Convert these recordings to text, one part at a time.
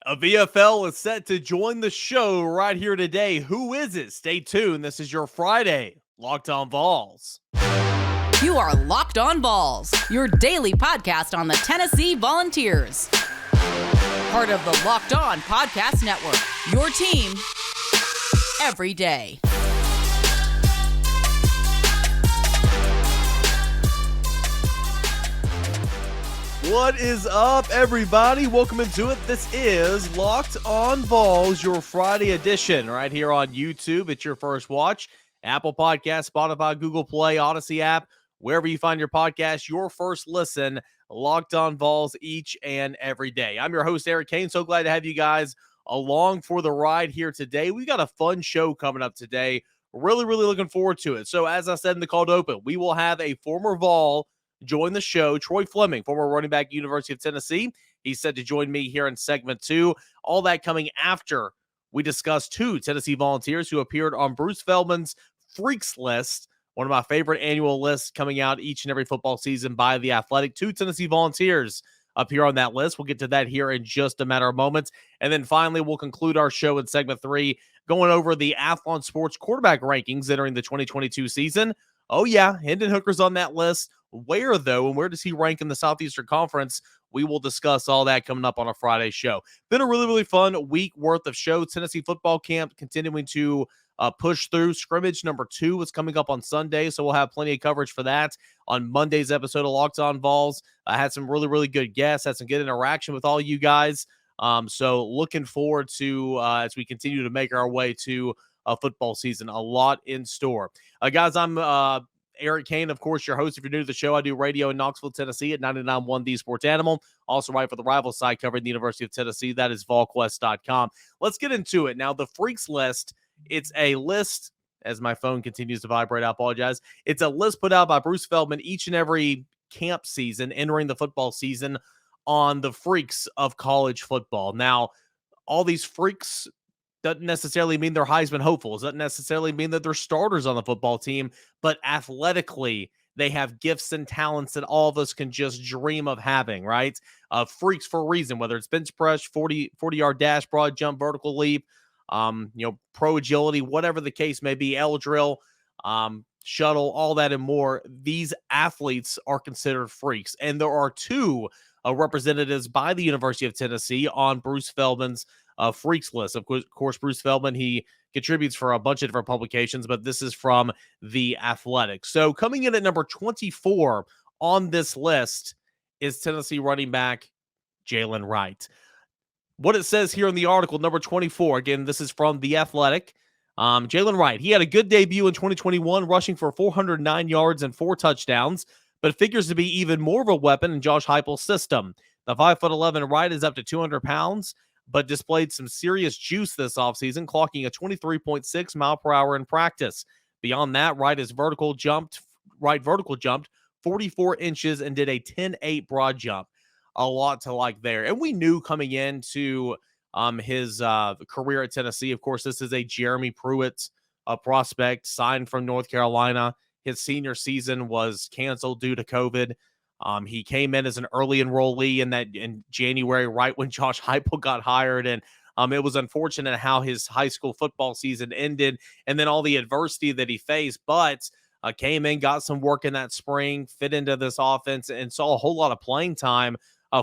A VFL is set to join the show right here today. Who is it? Stay tuned. This is your Friday Locked On Vols. You are Locked On Vols, your daily podcast on the Tennessee Volunteers. Part of the Locked On Podcast Network, your team every day. What is up, everybody? Welcome into it. This is Locked On Vols, your Friday edition, right here on YouTube. It's your first watch. Apple Podcast, Spotify, Google Play, Odyssey app, wherever you find your podcast, your first listen. Locked On Vols each and every day. I'm your host, Eric Kane. So glad to have you guys along for the ride here today. We got a fun show coming up today. Really looking forward to it. So as I said in the call to open, we will have a former Vol join the show. Troy Fleming, former running back, University of Tennessee. He's set to join me here in segment 2. All that coming after we discuss 2 Tennessee Volunteers who appeared on Bruce Feldman's Freaks List, one of my favorite annual lists coming out each and every football season by The Athletic. 2 Tennessee Volunteers appear on that list. We'll get to that here in just a matter of moments. And then finally, we'll conclude our show in segment 3, going over the Athlon Sports quarterback rankings entering the 2022 season. Oh yeah, Hendon Hooker's on that list. Where, though, and where does he rank in the Southeastern Conference? We will discuss all that coming up on a Friday show. Been a really fun week worth of show. Tennessee football camp continuing to push through. Scrimmage number 2 is coming up on Sunday, so we'll have plenty of coverage for that on Monday's episode of Locked On Vols. I had some really good guests, had some good interaction with all you guys. So looking forward to, as we continue to make our way to football season, a lot in store. Guys, I'm Eric Kane, of course, your host. If you're new to the show, I do radio in Knoxville, Tennessee at 99.1 The Sports Animal. Also write for the rival site covering the University of Tennessee. That is volquest.com. Let's get into it. Now, the Freaks List, it's a list, as my phone continues to vibrate, I apologize. It's a list put out by Bruce Feldman each and every camp season, entering the football season, on the freaks of college football. Now, all these freaks doesn't necessarily mean they're Heisman hopefuls. Doesn't necessarily mean that they're starters on the football team, but athletically, they have gifts and talents that all of us can just dream of having, right? Freaks for a reason, whether it's bench press, 40-yard dash, broad jump, vertical leap, pro agility, whatever the case may be, L drill, shuttle, all that and more. These athletes are considered freaks. And there are 2 representatives by the University of Tennessee on Bruce Feldman's Freaks List. Of course, Bruce Feldman, he contributes for a bunch of different publications, but this is from The Athletic. So coming in at number 24 on this list is Tennessee running back Jaylen Wright. What it says here in the article, number 24, again, this is from The Athletic. Jaylen Wright, he had a good debut in 2021, rushing for 409 yards and 4 touchdowns, but figures to be even more of a weapon in Josh Heupel's system. The 5'11" Wright is up to 200 pounds, but displayed some serious juice this offseason, clocking a 23.6 mile per hour in practice. Beyond that, Wright vertical jumped 44 inches and did a 10.8 broad jump. A lot to like there. And we knew coming into his career at Tennessee, of course, this is a Jeremy Pruitt prospect signed from North Carolina. His senior season was canceled due to COVID. He came in as an early enrollee in January, right when Josh Heupel got hired. And it was unfortunate how his high school football season ended and then all the adversity that he faced, but came in, got some work in that spring, fit into this offense, and saw a whole lot of playing time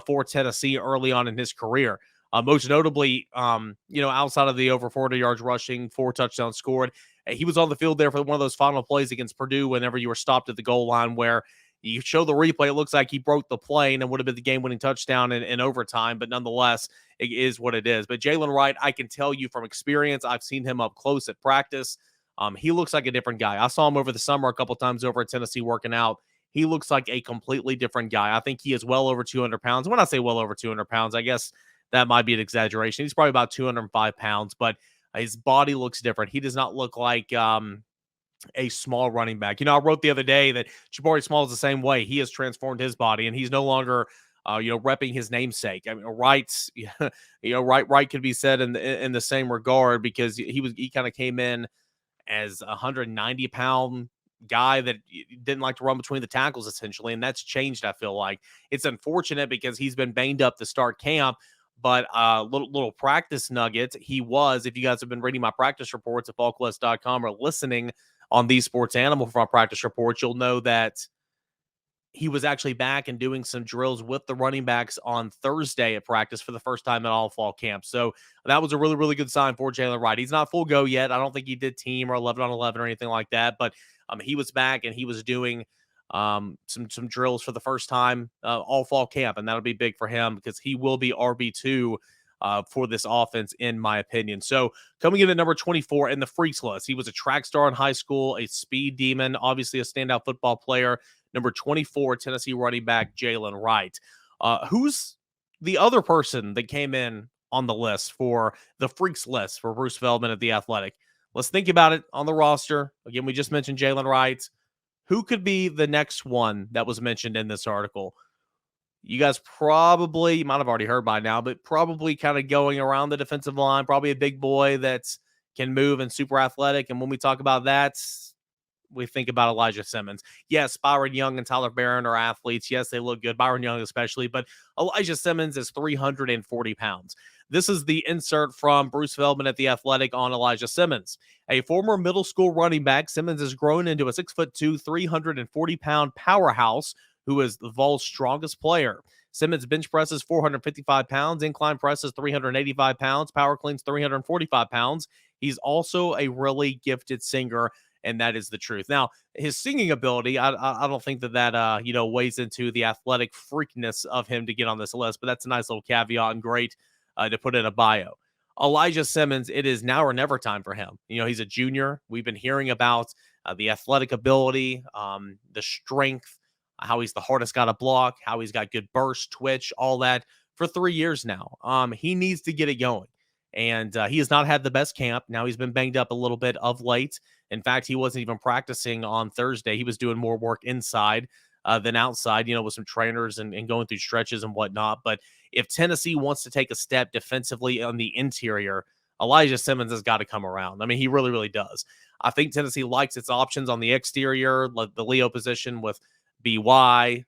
for Tennessee early on in his career. Most notably, outside of the over 40 yards rushing, 4 touchdowns scored, he was on the field there for one of those final plays against Purdue whenever you were stopped at the goal line where you show the replay, it looks like he broke the play and it would have been the game-winning touchdown in overtime, but nonetheless, it is what it is. But Jaylen Wright, I can tell you from experience, I've seen him up close at practice. He looks like a different guy. I saw him over the summer a couple times over at Tennessee working out. He looks like a completely different guy. I think he is well over 200 pounds. When I say well over 200 pounds, I guess that might be an exaggeration. He's probably about 205 pounds, but his body looks different. He does not look like a small running back. I wrote the other day that Jabari Small is the same way. He has transformed his body, and he's no longer, repping his namesake. I mean, Wright's, Wright could be said in the same regard because he kind of came in as a 190-pound guy that didn't like to run between the tackles, essentially, and that's changed, I feel like. It's unfortunate because he's been banged up to start camp, But little practice nugget. He was, if you guys have been reading my practice reports at VolQuest.com or listening on the Sports Animal from our practice reports, you'll know that he was actually back and doing some drills with the running backs on Thursday at practice for the first time at all fall camp. So that was a really, really good sign for Jaylen Wright. He's not full go yet. I don't think he did team or 11 on 11 or anything like that, but he was back and he was doing some drills for the first time all fall camp, and that'll be big for him because he will be RB2 for this offense, in my opinion. So coming in at number 24 in the freaks list, he was a track star in high school, a speed demon, obviously a standout football player. Number 24, Tennessee running back Jaylen Wright. Who's the other person that came in on the list for the freaks list for Bruce Feldman at The Athletic? Let's think about it on the roster. Again, we just mentioned Jaylen Wright. Who could be the next one that was mentioned in this article? You guys you might have already heard by now, but probably kind of going around the defensive line, probably a big boy that can move and super athletic. And when we talk about that, we think about Elijah Simmons. Yes, Byron Young and Tyler Barron are athletes. Yes, they look good. Byron Young especially, but Elijah Simmons is 340 pounds. This is the insert from Bruce Feldman at The Athletic on Elijah Simmons. A former middle school running back, Simmons has grown into a 6'2", 340-pound powerhouse who is the Vols' strongest player. Simmons bench presses 455 pounds, incline presses 385 pounds, power cleans 345 pounds. He's also a really gifted singer, and that is the truth. Now, his singing ability, I don't think that weighs into the athletic freakness of him to get on this list, but that's a nice little caveat and great to put in a bio. Elijah Simmons, it is now or never time for him. He's a junior. We've been hearing about the athletic ability, the strength, how he's the hardest guy to block, how he's got good burst, twitch, all that for 3 years now. He needs to get it going. And he has not had the best camp. Now he's been banged up a little bit of late. In fact, he wasn't even practicing on Thursday. He was doing more work inside than outside, with some trainers and going through stretches and whatnot. But if Tennessee wants to take a step defensively on the interior, Elijah Simmons has got to come around. I mean, he really, really does. I think Tennessee likes its options on the exterior, like the Leo position with BY,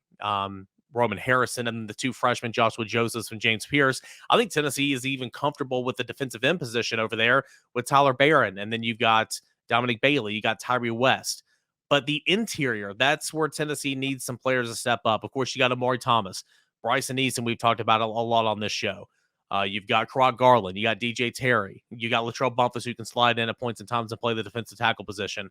Roman Harrison, and the two freshmen, Joshua Josephs and James Pierce. I think Tennessee is even comfortable with the defensive end position over there with Tyler Barron. And then you've got Dominic Bailey, you got Tyree West. But the interior, that's where Tennessee needs some players to step up. Of course, you got Amari Thomas, Bryson Easton, we've talked about a lot on this show. You've got Croc Garland, you got DJ Terry, you got Latrell Bumpus who can slide in at points and times and play the defensive tackle position.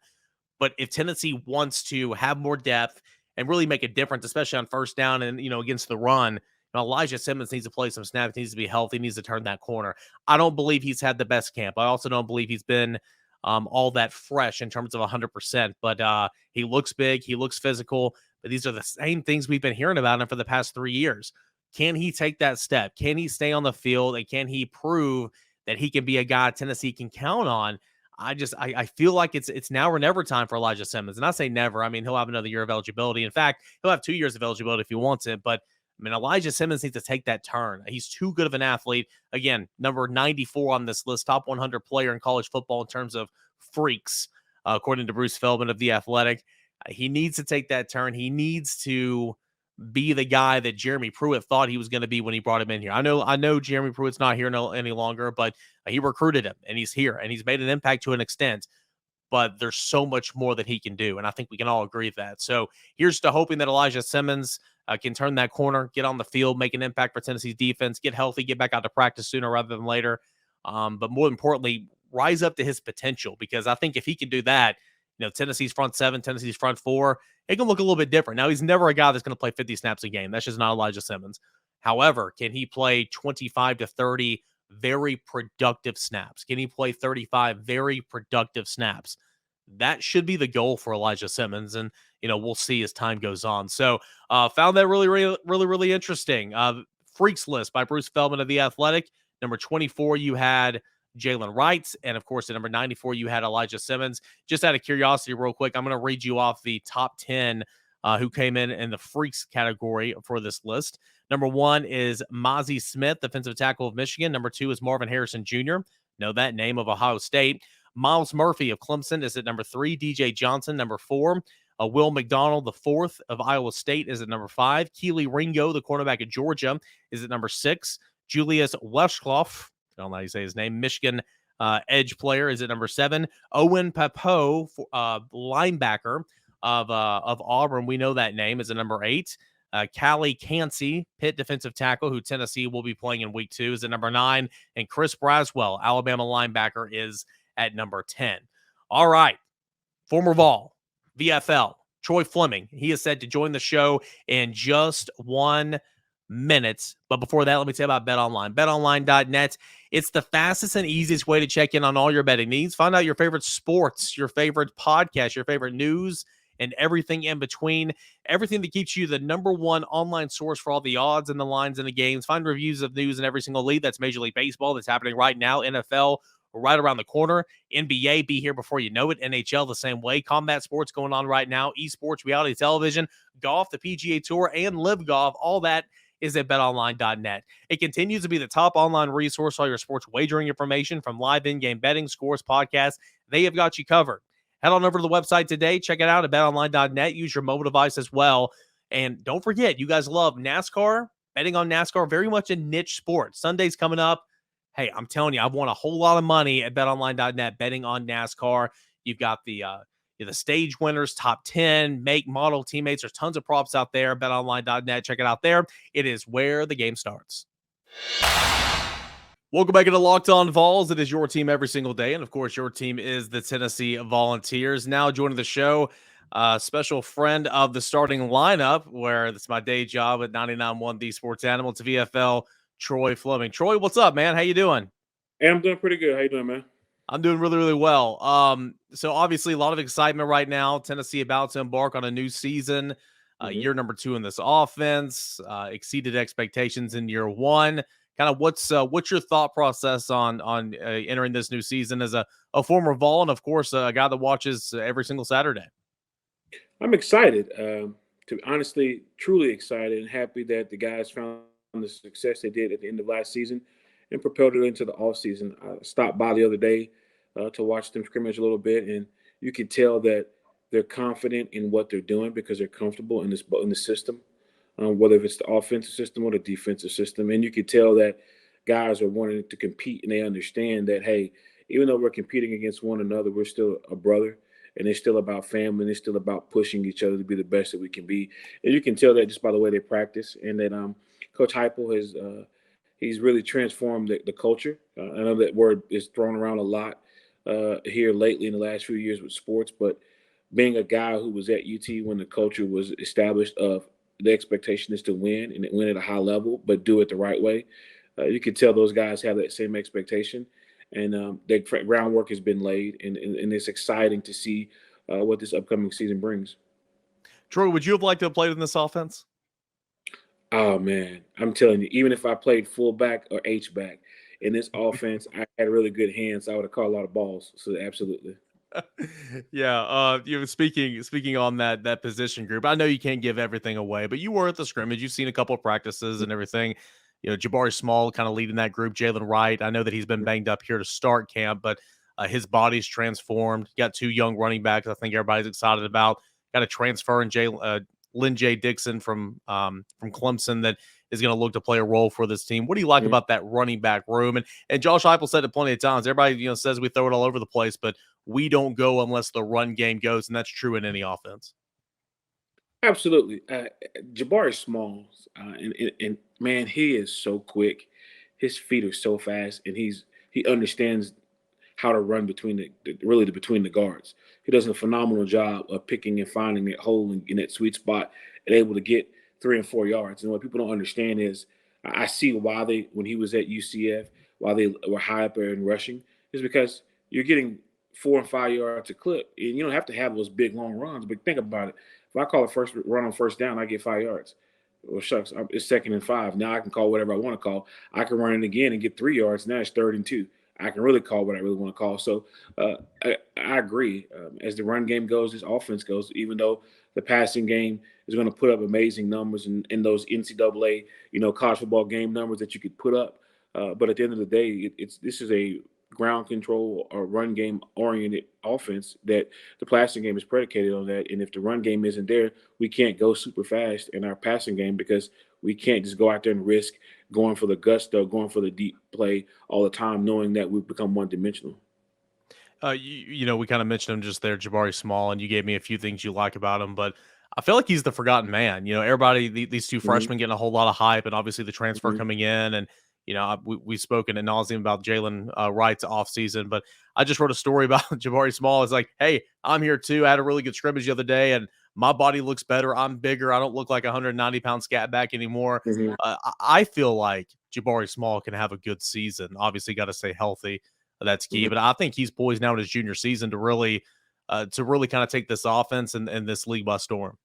But if Tennessee wants to have more depth and really make a difference, especially on first down and, against the run, Elijah Simmons needs to play some snaps, needs to be healthy, needs to turn that corner. I don't believe he's had the best camp. I also don't believe he's been all that fresh in terms of 100%, but he looks big, he looks physical, but these are the same things we've been hearing about him for the past 3 years. Can he take that step? Can he stay on the field? And can he prove that he can be a guy Tennessee can count on? I feel like it's now or never time for Elijah Simmons. And I say never. I mean, he'll have another year of eligibility. In fact, he'll have 2 years of eligibility if he wants it. But, I mean, Elijah Simmons needs to take that turn. He's too good of an athlete. Again, number 94 on this list, top 100 player in college football in terms of freaks, according to Bruce Feldman of The Athletic. He needs to take that turn. He needs to be the guy that Jeremy Pruitt thought he was going to be when he brought him in here. I know Jeremy Pruitt's not here any longer, but he recruited him and he's here and he's made an impact to an extent, but there's so much more that he can do. And I think we can all agree with that. So here's to hoping that Elijah Simmons can turn that corner, get on the field, make an impact for Tennessee's defense, get healthy, get back out to practice sooner rather than later. But more importantly, rise up to his potential, because I think if he can do that, Tennessee's front seven, Tennessee's front four, it can look a little bit different. Now, he's never a guy that's going to play 50 snaps a game. That's just not Elijah Simmons. However, can he play 25 to 30 very productive snaps? Can he play 35 very productive snaps? That should be the goal for Elijah Simmons, and we'll see as time goes on. So, found that really interesting. Freaks list by Bruce Feldman of The Athletic. Number 24, you had Jaylen Wright, and of course, at number 94, you had Elijah Simmons. Just out of curiosity, real quick, I'm going to read you off the top 10 who came in the freaks category for this list. Number 1 is Mozzie Smith, defensive tackle of Michigan. Number 2 is Marvin Harrison Jr. Know that name, of Ohio State. Miles Murphy of Clemson is at number 3. DJ Johnson, number 4. Will McDonald, the 4th of Iowa State, is at number 5. Keely Ringo, the cornerback of Georgia, is at number 6. Julius Westcloff, I don't know how you say his name, Michigan edge player, is at number 7. Owen Papo, linebacker of Auburn, we know that name, is at number 8. Callie Cansey, Pitt defensive tackle, who Tennessee will be playing in week 2, is at number 9. And Chris Braswell, Alabama linebacker, is at number 10. All right. Former Vol, VFL, Troy Fleming. He is set to join the show in just 1 minute. But before that, let me tell you about BetOnline. BetOnline.net. It's the fastest and easiest way to check in on all your betting needs. Find out your favorite sports, your favorite podcasts, your favorite news, and everything in between. Everything that keeps you the number one online source for all the odds and the lines and the games. Find reviews of news in every single league. That's Major League Baseball that's happening right now. NFL right around the corner. NBA, be here before you know it. NHL the same way. Combat sports going on right now. Esports, reality television, golf, the PGA Tour, and Live Golf. All that is at betonline.net. It continues to be the top online resource for all your sports wagering information, from live in-game betting, scores, podcasts. They have got you covered. Head on over to the website today. Check it out at betonline.net. Use your mobile device as well. And don't forget, you guys love NASCAR. Betting on NASCAR, very much a niche sport. Sunday's coming up. Hey, I'm telling you, I've won a whole lot of money at betonline.net betting on NASCAR. You've got the stage winners, top 10, make, model, teammates. There's tons of props out there. BetOnline.net. Check it out there. It is where the game starts. Welcome back into Locked On Vols. It is your team every single day. And, of course, your team is the Tennessee Volunteers. Now joining the show, special friend of the starting lineup, where it's my day job at 99.1 The Sports Animal. It's VFL Troy Fleming. Troy, what's up, man? How you doing? Hey, I'm doing pretty good. How you doing, man? I'm doing really, really well. So obviously a lot of excitement right now. Tennessee about to embark on a new season, year number 2 in this offense, exceeded expectations in year 1. Kind of what's your thought process on entering this new season as a former Vol and, of course, a guy that watches every single Saturday? I'm excited, to honestly, truly excited and happy that the guys found the success they did at the end of last season and propelled it into the offseason. I stopped by the other day to watch them scrimmage a little bit, and you can tell that they're confident in what they're doing because they're comfortable in the system, whether it's the offensive system or the defensive system. And you can tell that guys are wanting to compete, and they understand that, hey, even though we're competing against one another, we're still a brother, and it's still about family, and it's still about pushing each other to be the best that we can be. And you can tell that just by the way they practice, and that Coach Heupel has he's really transformed the culture. I know that word is thrown around a lot here lately in the last few years with sports, but being a guy who was at UT when the culture was established of the expectation is to win and win at a high level, but do it the right way. You can tell those guys have that same expectation, and the groundwork has been laid, and it's exciting to see what this upcoming season brings. Troy, would you have liked to have played in this offense? Oh, man, I'm telling you, even if I played fullback or H-back in this offense, I had really good hands. I would have caught a lot of balls. So absolutely. Yeah. Speaking on that position group, I know you can't give everything away, but you were at the scrimmage. You've seen a couple of practices and everything. Jabari Small kind of leading that group. Jaylen Wright, I know that he's been banged up here to start camp, but his body's transformed. Got 2 young running backs I think everybody's excited about. Got a transfer in Lynn J. Dixon from Clemson that is going to look to play a role for this team. What do you like about that running back room? And Josh Heupel said it plenty of times. Everybody says we throw it all over the place, but we don't go unless the run game goes, and that's true in any offense. Absolutely. Jabari Smalls, and man, he is so quick. His feet are so fast, and he understands how to run between the guards. He does a phenomenal job of picking and finding that hole in that sweet spot and able to get 3 and 4 yards. And what people don't understand is I see why when he was at UCF, why they were high up there in rushing, is because you're getting 4 and 5 yards a clip. And you don't have to have those big, long runs. But think about it. If I call a first run on first down, I get 5 yards. Well, shucks, it's 2nd and 5. Now I can call whatever I want to call. I can run it again and get 3 yards. Now it's 3rd and 2. I can really call what I really want to call. So I agree. As the run game goes, this offense goes, even though the passing game is going to put up amazing numbers in those NCAA, college football game numbers that you could put up. But at the end of the day, this is a ground control or run game oriented offense that the passing game is predicated on that. And if the run game isn't there, we can't go super fast in our passing game because we can't just go out there and risk going for the gusto, going for the deep play all the time, knowing that we've become one-dimensional. We kind of mentioned him just there, Jabari Small, and you gave me a few things you like about him, but I feel like he's the forgotten man. Everybody, these two Mm-hmm. freshmen getting a whole lot of hype, and obviously the transfer Mm-hmm. coming in, and we've spoken ad nauseum about Jaylen Wright's offseason, but I just wrote a story about Jabari Small. It's like, hey, I'm here too. I had a really good scrimmage the other day, and my body looks better. I'm bigger. I don't look like a 190-pound scat back anymore. Mm-hmm. I feel like Jabari Small can have a good season. Obviously, got to stay healthy. That's key. Mm-hmm. But I think he's poised now in his junior season to really kind of take this offense and this league by storm.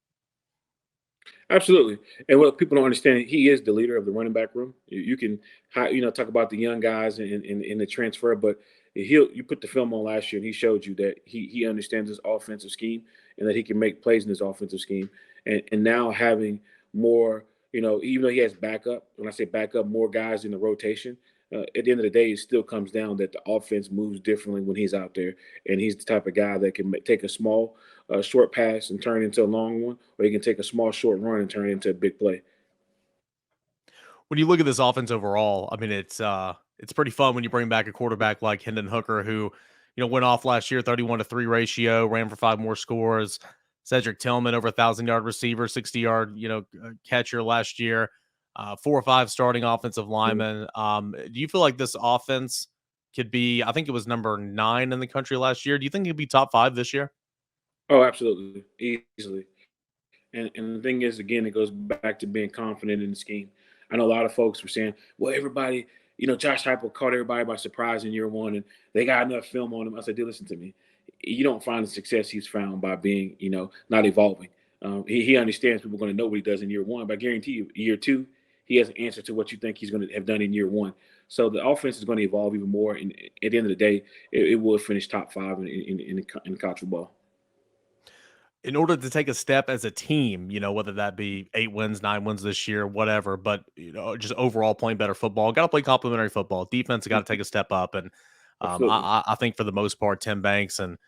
Absolutely. And what people don't understand, he is the leader of the running back room. You can, talk about the young guys in the transfer, but you put the film on last year and he showed you that he understands his offensive scheme and that he can make plays in his offensive scheme. And now having more, even though he has backup, when I say backup, more guys in the rotation, at the end of the day, it still comes down that the offense moves differently when he's out there. And he's the type of guy that can take a small, short pass and turn into a long one, or he can take a small, short run and turn it into a big play. When you look at this offense overall, I mean, it's pretty fun when you bring back a quarterback like Hendon Hooker, who, went off last year, 31-3 ratio, ran for 5 more scores. Cedric Tillman, over 1,000-yard receiver, 60-yard, catcher last year. 4 or 5 starting offensive linemen. Do you feel like this offense could be, I think it was number 9 in the country last year. Do you think it'd be top 5 this year? Oh, absolutely. Easily. And the thing is, again, it goes back to being confident in the scheme. I know a lot of folks were saying, well, everybody, Josh Heupel caught everybody by surprise in year one, and they got enough film on him. I said, dude, listen to me. You don't find the success he's found by being, not evolving. He understands people are going to know what he does in year one, but I guarantee you, year 2, he has an answer to what you think he's going to have done in year 1. So the offense is going to evolve even more. And at the end of the day, it will finish top 5 in college football. In order to take a step as a team, whether that be 8 wins, 9 wins this year, whatever, but, just overall playing better football, got to play complementary football. Defense got to take a step up. And I think for the most part, Tim Banks and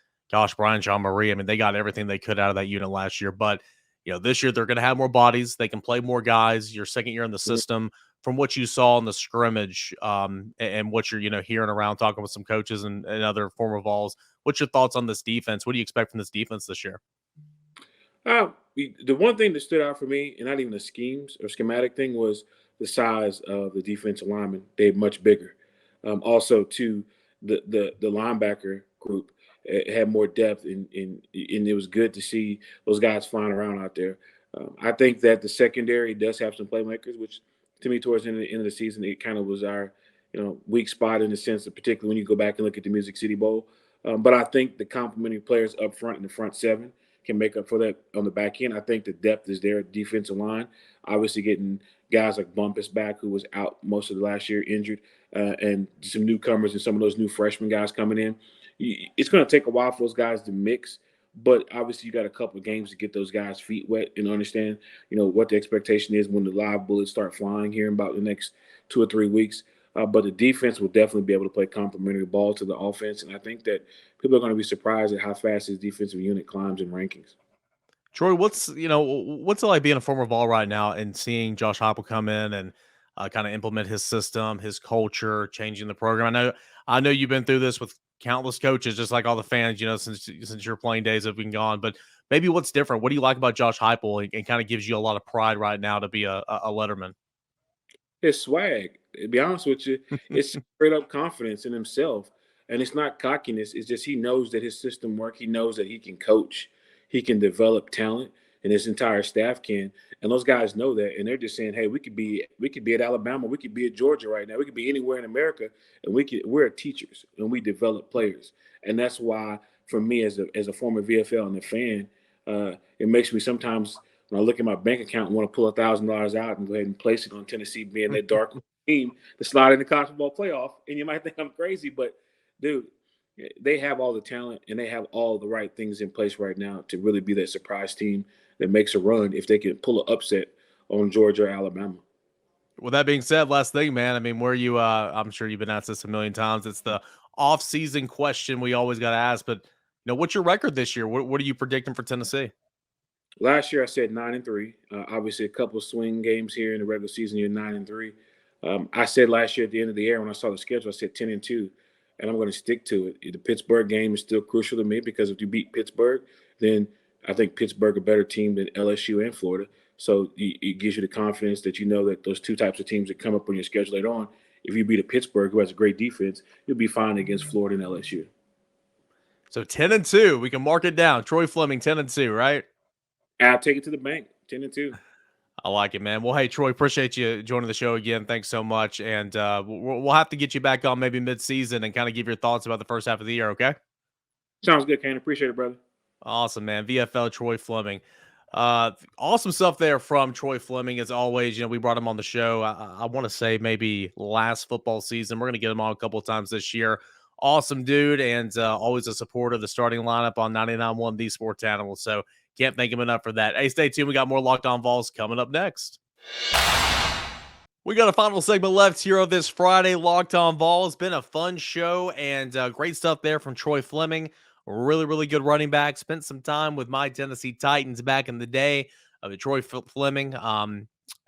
Brian Jean-Marie, I mean, they got everything they could out of that unit last year. But, this year they're going to have more bodies. They can play more guys. Your second year in the system, from what you saw in the scrimmage and what you're, hearing around talking with some coaches and other former Vols, what's your thoughts on this defense? What do you expect from this defense this year? The one thing that stood out for me, and not even the schemes or schematic thing, was the size of the defensive linemen. They're much bigger. Also, too, the linebacker group had more depth, and it was good to see those guys flying around out there. I think that the secondary does have some playmakers, which to me, towards the end of the season, it kind of was our weak spot in the sense of, particularly when you go back and look at the Music City Bowl. But I think the complementary players up front in the front 7 can make up for that on the back end. I think the depth is there at defensive line. Obviously getting guys like Bumpus back, who was out most of the last year injured, and some newcomers and some of those new freshman guys coming in. It's going to take a while for those guys to mix, but obviously you got a couple of games to get those guys' feet wet and understand, what the expectation is when the live bullets start flying here in about the next 2 or 3 weeks. But the defense will definitely be able to play complementary ball to the offense. And I think that people are going to be surprised at how fast his defensive unit climbs in rankings. Troy, what's it like being a former Vol right now and seeing Josh Heupel come in and kind of implement his system, his culture, changing the program? I know you've been through this with countless coaches, just like all the fans, since your playing days have been gone. But maybe what's different? What do you like about Josh Heupel and kind of gives you a lot of pride right now to be a letterman? His swag, to be honest with you, it's straight up confidence in himself. And it's not cockiness. It's just he knows that his system works. He knows that he can coach. He can develop talent, and his entire staff can. And those guys know that. And they're just saying, hey, we could be at Alabama. We could be at Georgia right now. We could be anywhere in America. And we're teachers, and we develop players. And that's why, for me, as a former VFL and a fan, it makes me sometimes – when I look at my bank account and want to pull $1,000 out and go ahead and place it on Tennessee being that dark team to slide in the college football playoff. And you might think I'm crazy, but, dude, they have all the talent and they have all the right things in place right now to really be that surprise team that makes a run if they can pull an upset on Georgia or Alabama. With that being said, last thing, man, I mean, where you I'm sure you've been asked this a million times. It's the off-season question we always got to ask, but, what's your record this year? What are you predicting for Tennessee? Last year I said 9-3. Obviously, a couple of swing games here in the regular season. You're 9-3. I said last year at the end of the year when I saw the schedule, I said 10-2, and I'm going to stick to it. The Pittsburgh game is still crucial to me because if you beat Pittsburgh, then I think Pittsburgh a better team than LSU and Florida. So it gives you the confidence that you know that those two types of teams that come up on your schedule later on, if you beat a Pittsburgh who has a great defense, you'll be fine against Florida and LSU. So 10-2, we can mark it down. Troy Fleming, 10-2, right? I'll take it to the bank, 10-2. I like it, man. Well, hey, Troy, appreciate you joining the show again. Thanks so much. And we'll have to get you back on maybe mid-season and kind of give your thoughts about the first half of the year, okay? Sounds good, Kane. Appreciate it, brother. Awesome, man. VFL Troy Fleming. Awesome stuff there from Troy Fleming. As always, we brought him on the show. I want to say maybe last football season. We're going to get him on a couple of times this year. Awesome dude, and always a supporter of the starting lineup on 99.1 The Sports Animal. So can't thank him enough for that. Hey, stay tuned. We got more Locked On Vols coming up next. We got a final segment left here of this Friday Locked On Vols. It's been a fun show and great stuff there from Troy Fleming. Really, really good running back. Spent some time with my Tennessee Titans back in the day. Troy Fleming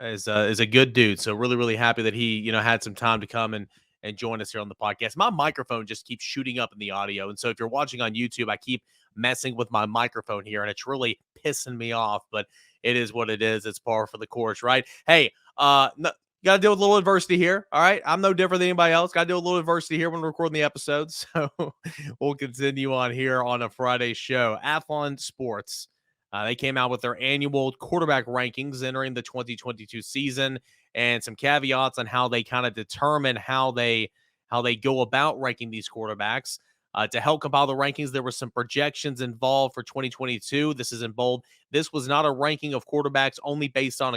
is a good dude. So really, really happy that he had some time to come and join us here on the podcast. My microphone just keeps shooting up in the audio. And so if you're watching on YouTube, I keep messing with my microphone here, and it's really pissing me off. But it is what it is. It's par for the course, right? Hey, got to deal with a little adversity here. All right. I'm no different than anybody else. Got to deal with a little adversity here when we're recording the episode. So we'll continue on here on a Friday show. Athlon Sports. They came out with their annual quarterback rankings entering the 2022 season and some caveats on how they kind of determine how they go about ranking these quarterbacks. To help compile the rankings, there were some projections involved for 2022. This is in bold. This was not a ranking of quarterbacks only based on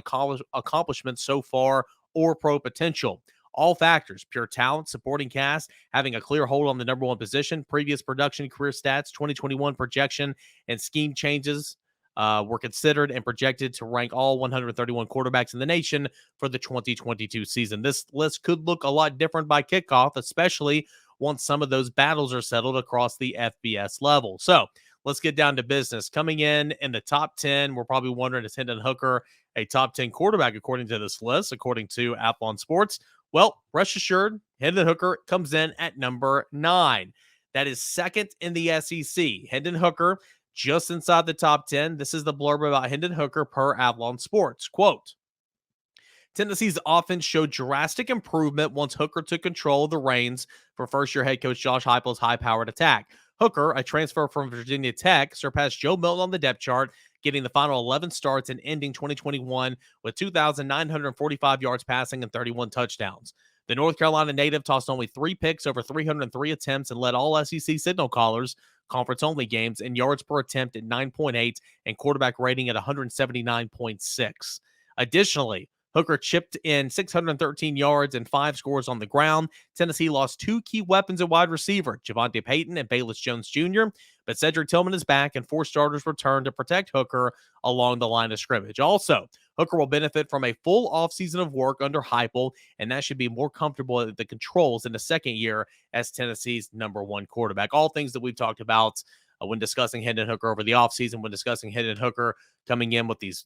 accomplishments so far or pro potential. All factors, pure talent, supporting cast, having a clear hold on the number one position, previous production, career stats, 2021 projection, and scheme changes were considered and projected to rank all 131 quarterbacks in the nation for the 2022 season. This list could look a lot different by kickoff, especially once some of those battles are settled across the FBS level. So let's get down to business. Coming in the top 10, we're probably wondering, is Hendon Hooker a top 10 quarterback according to this list, according to Athlon Sports? Well, rest assured, Hendon Hooker comes in at number 9. That is second in the SEC. Hendon Hooker just inside the top 10. This is the blurb about Hendon Hooker per Athlon Sports. Quote, Tennessee's offense showed drastic improvement once Hooker took control of the reins for first-year head coach Josh Heupel's high-powered attack. Hooker, a transfer from Virginia Tech, surpassed Joe Milton on the depth chart, getting the final 11 starts and ending 2021 with 2,945 yards passing and 31 touchdowns. The North Carolina native tossed only 3 picks over 303 attempts and led all SEC signal callers, conference-only games, in yards per attempt at 9.8 and quarterback rating at 179.6. Additionally, Hooker chipped in 613 yards and 5 scores on the ground. Tennessee lost 2 key weapons at wide receiver, Javonte Payton and Bayless Jones Jr., but Cedric Tillman is back and 4 starters returned to protect Hooker along the line of scrimmage. Also, Hooker will benefit from a full offseason of work under Heupel, and that should be more comfortable at the controls in the second year as Tennessee's number 1 quarterback. All things that we've talked about when discussing Hendon Hooker over the offseason, when discussing Hendon Hooker coming in with these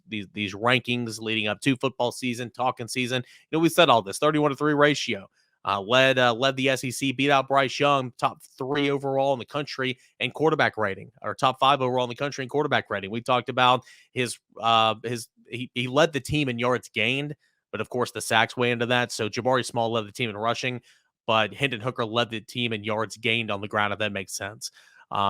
rankings leading up to football season, talking season. We said all this, 31-3 ratio. Led the SEC, beat out Bryce Young, top 3 overall in the country and quarterback rating, or top 5 overall in the country in quarterback rating. We talked about he led the team in yards gained, but of course the sacks weigh into that. So Jabari Small led the team in rushing, but Hendon Hooker led the team in yards gained on the ground, if that makes sense.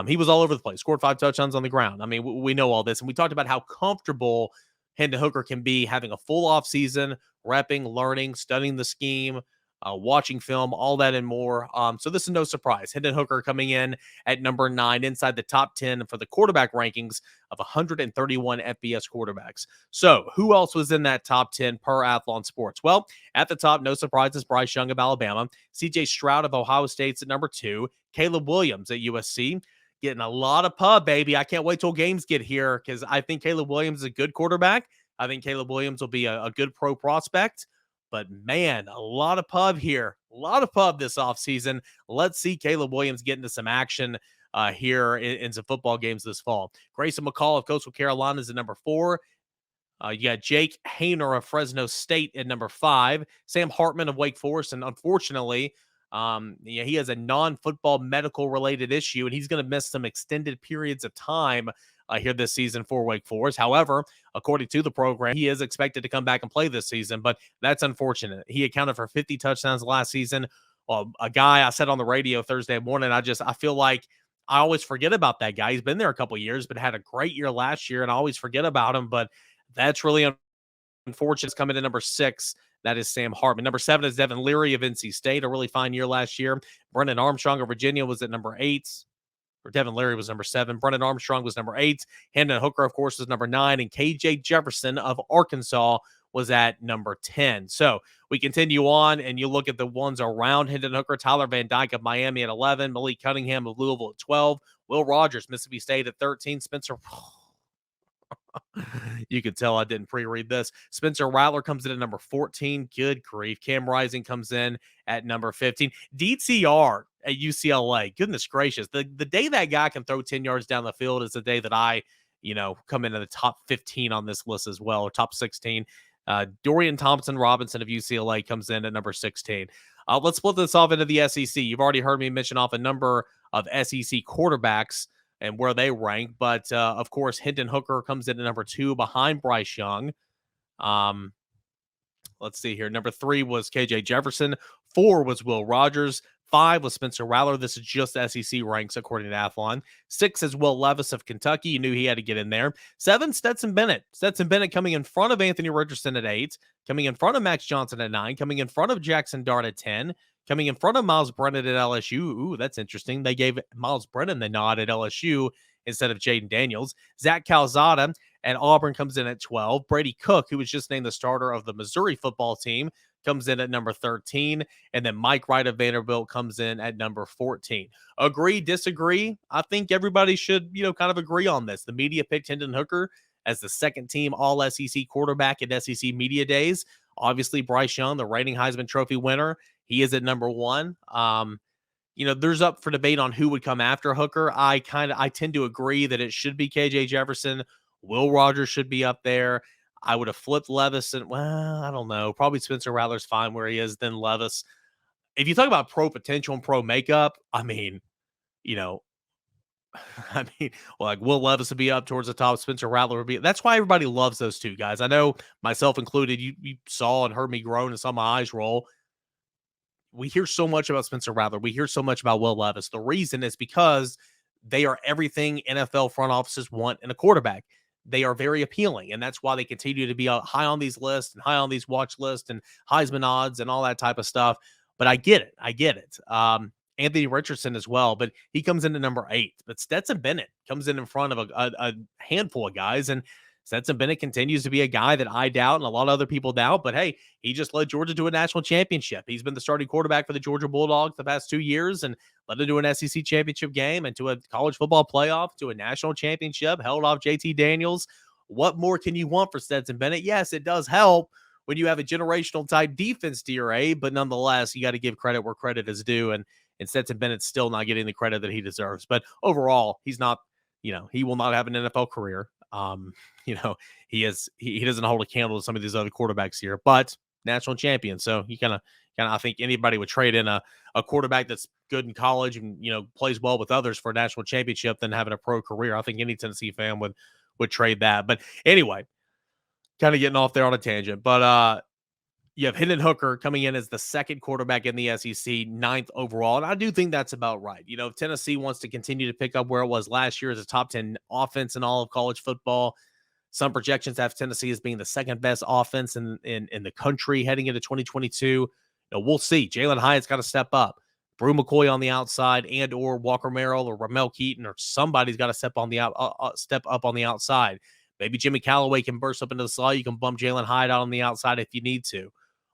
He was all over the place, scored 5 touchdowns on the ground. I mean, we know all this, and we talked about how comfortable Hendon Hooker can be having a full offseason, repping, learning, studying the scheme, watching film, all that and more. So this is no surprise. Hendon Hooker coming in at number 9 inside the top 10 for the quarterback rankings of 131 FBS quarterbacks. So who else was in that top 10 per Athlon Sports? Well, at the top, no surprises, Bryce Young of Alabama, CJ Stroud of Ohio State's at number 2, Caleb Williams at USC, getting a lot of pub, baby. I can't wait till games get here because I think Caleb Williams is a good quarterback. I think Caleb Williams will be a good pro prospect. But, man, a lot of pub here. A lot of pub this offseason. Let's see Caleb Williams get into some action here in some football games this fall. Grayson McCall of Coastal Carolina is at number 4. You got Jake Hayner of Fresno State at number 5, Sam Hartman of Wake Forest, and unfortunately, he has a non-football medical related issue, and he's going to miss some extended periods of time here this season for Wake Forest. However, according to the program, he is expected to come back and play this season, but that's unfortunate. He accounted for 50 touchdowns last season. A guy I said on the radio Thursday morning, I feel like I always forget about that guy. He's been there a couple years, but had a great year last year, and I always forget about him, but that's really unfortunate. It's coming to number 6. That is Sam Hartman. Number 7 is Devin Leary of NC State, a really fine year last year. Brendan Armstrong of Virginia was at number 8. Or Devin Leary was number 7. Brendan Armstrong was number 8. Hendon Hooker, of course, was number 9. And KJ Jefferson of Arkansas was at number 10. So we continue on, and you look at the ones around Hendon Hooker. Tyler Van Dyke of Miami at 11. Malik Cunningham of Louisville at 12. Will Rogers, Mississippi State at 13. Spencer... You could tell I didn't pre-read this. Spencer Rattler comes in at number 14. Good grief. Cam Rising comes in at number 15. DTR at UCLA. Goodness gracious. The day that guy can throw 10 yards down the field is the day that I, come into the top 15 on this list as well, or top 16. Dorian Thompson-Robinson of UCLA comes in at number 16. Let's split this off into the SEC. You've already heard me mention off a number of SEC quarterbacks and where they rank. But, of course, Hendon Hooker comes in at number 2 behind Bryce Young. Let's see here. Number 3 was KJ Jefferson. 4 was Will Rogers. 5 was Spencer Rattler. This is just SEC ranks according to Athlon. 6 is Will Levis of Kentucky. You knew he had to get in there. 7, Stetson Bennett. Stetson Bennett coming in front of Anthony Richardson at 8. Coming in front of Max Johnson at 9. Coming in front of Jackson Dart at 10. Coming in front of Miles Brennan at LSU. Ooh, that's interesting. They gave Miles Brennan the nod at LSU instead of Jaden Daniels. Zach Calzada at Auburn comes in at 12. Brady Cook, who was just named the starter of the Missouri football team, comes in at number 13. And then Mike Wright of Vanderbilt comes in at number 14. Agree, disagree? I think everybody should, kind of agree on this. The media picked Hendon Hooker as the second team All-SEC quarterback at SEC Media Days. Obviously, Bryce Young, the reigning Heisman Trophy winner, he is at number 1. There's up for debate on who would come after Hooker. I tend to agree that it should be KJ Jefferson. Will Rogers should be up there. I would have flipped Levis, and I don't know. Probably Spencer Rattler's fine where he is, then Levis. If you talk about pro potential and pro makeup, like Will Levis would be up towards the top. Spencer Rattler would be. That's why everybody loves those two guys. I know, myself included. You saw and heard me groan and saw my eyes roll. We hear so much about Spencer Rattler. We hear so much about Will Levis. The reason is because they are everything NFL front offices want in a quarterback. They are very appealing, and that's why they continue to be high on these lists and high on these watch lists and Heisman odds and all that type of stuff. But I get it. Anthony Richardson as well, but he comes in at number 8. But Stetson Bennett comes in front of a handful of guys, and Stetson Bennett continues to be a guy that I doubt and a lot of other people doubt. But hey, he just led Georgia to a national championship. He's been the starting quarterback for the Georgia Bulldogs the past 2 years and led them to an SEC championship game and to a college football playoff, to a national championship, held off JT Daniels. What more can you want for Stetson Bennett? Yes, it does help when you have a generational type defense to your aid, but nonetheless, you got to give credit where credit is due. And Stetson Bennett's still not getting the credit that he deserves. But overall, he's not, he will not have an NFL career. He doesn't hold a candle to some of these other quarterbacks here, but national champion. So you kind of, I think anybody would trade in a quarterback that's good in college and, plays well with others for a national championship than having a pro career. I think any Tennessee fan would trade that. But anyway, kind of getting off there on a tangent, but, you have Hendon Hooker coming in as the second quarterback in the SEC, 9th overall. And I do think that's about right. If Tennessee wants to continue to pick up where it was last year as a top 10 offense in all of college football, some projections have Tennessee as being the second best offense in the country heading into 2022. We'll see. Jalen Hyatt's got to step up. Brew McCoy on the outside, and or Walker Merrill or Ramel Keaton or somebody's got to step up on the outside. Maybe Jimmy Callaway can burst up into the slot. You can bump Jalen Hyatt out on the outside if you need to.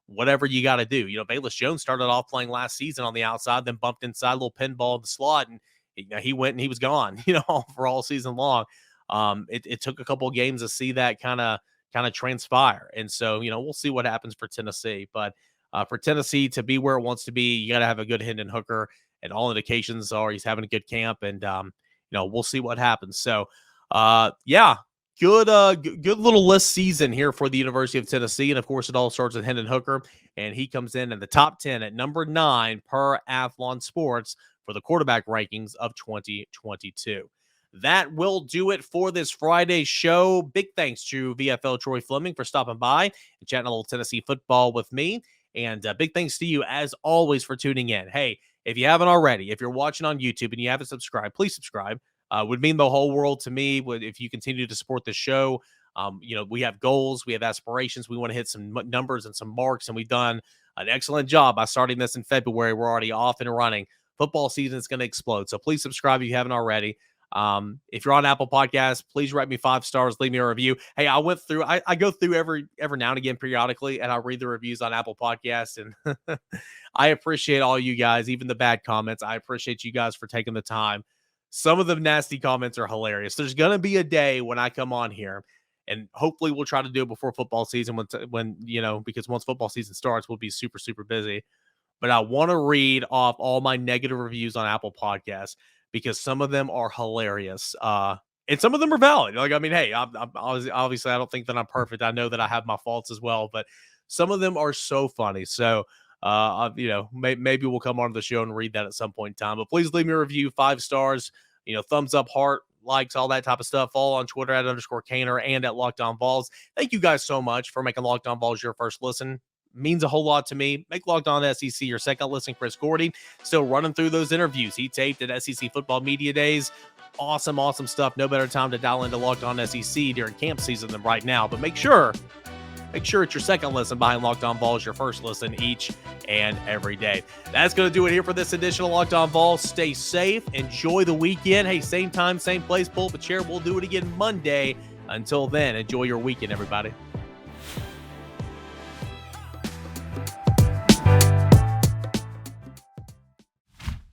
Whatever you got to do. Bayless Jones started off playing last season on the outside, then bumped inside, a little pinball in the slot, and he went and he was gone, for all season long. It took a couple of games to see that kind of transpire. And so, we'll see what happens for Tennessee. But for Tennessee to be where it wants to be, you got to have a good Hendon Hooker, and all indications are he's having a good camp, and, we'll see what happens. So, good little list season here for the University of Tennessee. And of course, it all starts with Hendon Hooker, and he comes in the top 10 at number 9 per Athlon Sports for the quarterback rankings of 2022. That will do it for this Friday show. Big thanks to VFL Troy Fleming for stopping by and chatting a little Tennessee football with me. And big thanks to you, as always, for tuning in. Hey, if you haven't already, if you're watching on YouTube and you haven't subscribed, please subscribe. Would mean the whole world to me if you continue to support the show. We have goals, we have aspirations. We want to hit some numbers and some marks, and we've done an excellent job by starting this in February. We're already off and running. Football season is going to explode. So please subscribe if you haven't already. If you're on Apple Podcasts, please write me 5 stars, leave me a review. Hey, I went through, I go through every now and again periodically, and I read the reviews on Apple Podcasts, and I appreciate all you guys, even the bad comments. I appreciate you guys for taking the time. Some of the nasty comments are hilarious. There's going to be a day when I come on here, and hopefully we'll try to do it before football season when because once football season starts, we'll be super, super busy. But I want to read off all my negative reviews on Apple Podcasts because some of them are hilarious. And some of them are valid. Like, I mean, hey, I'm obviously, I don't think that I'm perfect. I know that I have my faults as well, but some of them are so funny. So, maybe we'll come on the show and read that at some point in time. But please leave me a review, 5 stars, thumbs up, heart, likes, all that type of stuff. Follow on Twitter at _Caner and at Locked On Vols. Thank you guys so much for making Locked On Vols your first listen. Means a whole lot to me. Make Locked On SEC your second listen. Chris Gordy still running through those interviews he taped at SEC Football Media Days. Awesome stuff. No better time to dial into Locked On SEC during camp season than right now. But make sure it's your second listen behind Locked On Vols, your first listen each and every day. That's going to do it here for this edition of Locked On Vols. Stay safe. Enjoy the weekend. Hey, same time, same place. Pull up a chair. We'll do it again Monday. Until then, enjoy your weekend, everybody.